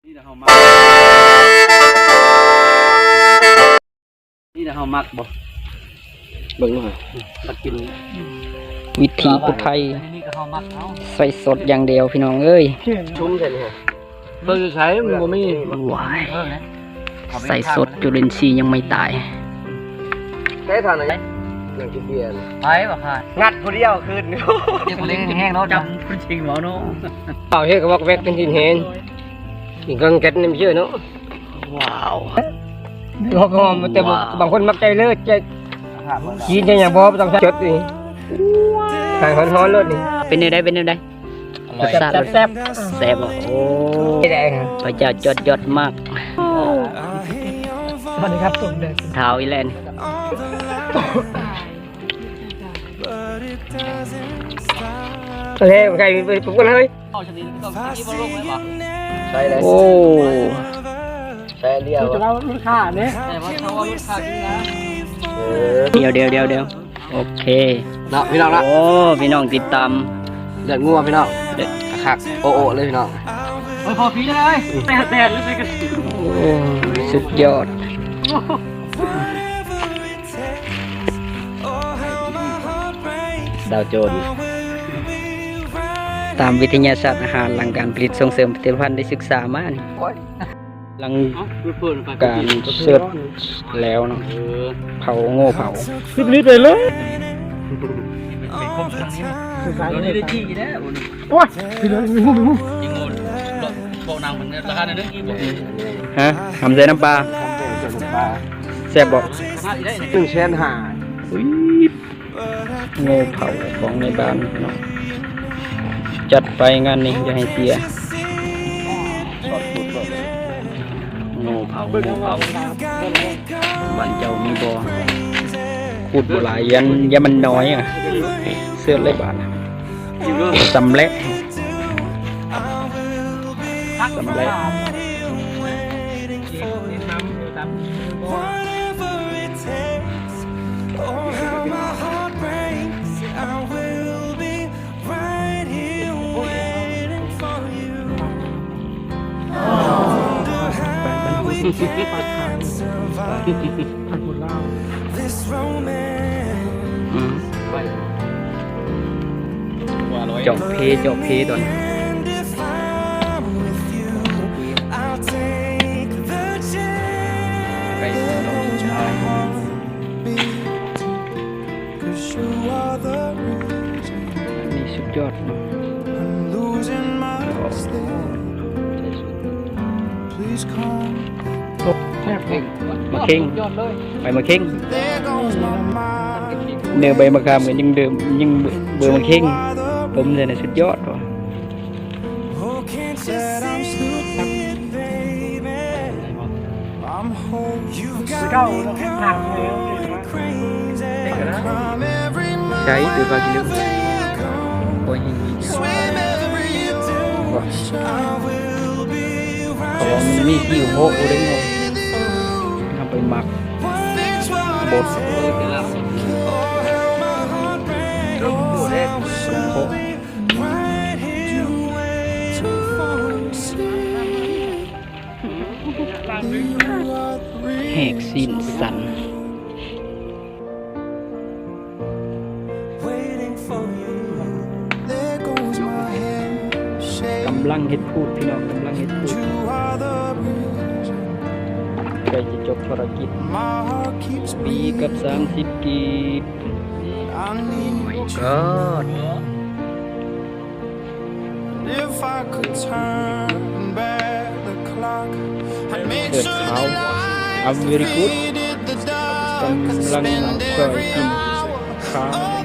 นี่นะเฮามักนี่นะเฮามักบ่เบิ่งหน่อยมากินวิถีผู้ไทยนี่ก็เฮามักเอาใส่สดอย่างเดียวพี่น้องเอ้ยชุ่มใช่นี่ฮะเบิ่งใช้มันบ่มีหวายใส่สดจุลินทรีย์ยังไม่ตายแค่ทานไหนนั่งกินเบียร์ไปบ่ค่ะงัดผู้เดียวคืนเดี๋ยวเล่นแห้งเนาะจำผู้จริงบ่เนาะเปล่าเฮ็ดก็บอกแวกเป็นดินเห็นกินกังแก๊สนี่มันเยอะเนาะว้าวหอมแต่บางคนมักใจเลิศใจกินอย่างบ่ต้องจดนี่ทางฮ้อนๆรสนี่เป็นยังไงเป็นยังไงแซ่บแซ่บโอ้พระเจ้าจดมากสวัสดีครับผมเด็กเท้าอีแลนเฮ้ยใครไปปลุกกันเฮ้ยใช่เลยโอ้ใช่เรียวจะเอาลูกค้าเนี่ยแต่ว่าเขาว่าลูกค้าจริงนะเดี๋ยวโอเคเนาะพี่น้องนะโอ้พี่น้องติดตามเดือดงัวพี่น้องเดือดคักโอเลยพี่น้องพอพี่เลยแดดเลยกันสุดยอดดาวโจนตามวิทยาศาสตร์อาหารหลังการผลิตส่งเสริมผลิตภัณฑ์ได้ศึกษามานี่หลังการเสิร์ฟแล้วเนาะเผาโง่เผาคลิปนี้ไปเลยเป็นคมช่วงนี้เราได้จี้นะโอ้ยพี่เลยมีมุ้งยิงงูโบนางเหมือนราคาเนี่ยฮะทำใส่น้ำปลาแซ่บบอกตึงเชนหาโง่เผาของในบ้านเนาะจัดไปงานนี้จะให้เสียโง่เผาบ้านเจ้ามีบ่ขุดบ่หลายยันมันน้อยอ่ะเสื้อเลยบ้านสำเร็จจบเพตอนนี่สุดยอดมาเข่งไปมาเข่งเนื้อใบมะขามกันยังเดิมยังเบอร์มาเข่งผมเลยนะสุดยอดว่ะใช้ดูบากิลุโอ้ยหินว้าเขาบอกมันมีกี่โหกได้ไงทำไปหมักบดแหกสิ้นสันกำลังเฮ็ดพูดพี่น้องกำลังเฮ็ดพูดใกล้จะจบภารกิจปีกับ30กีบไม่ก็เกิดเขาvery good กำลังก็กินข้าว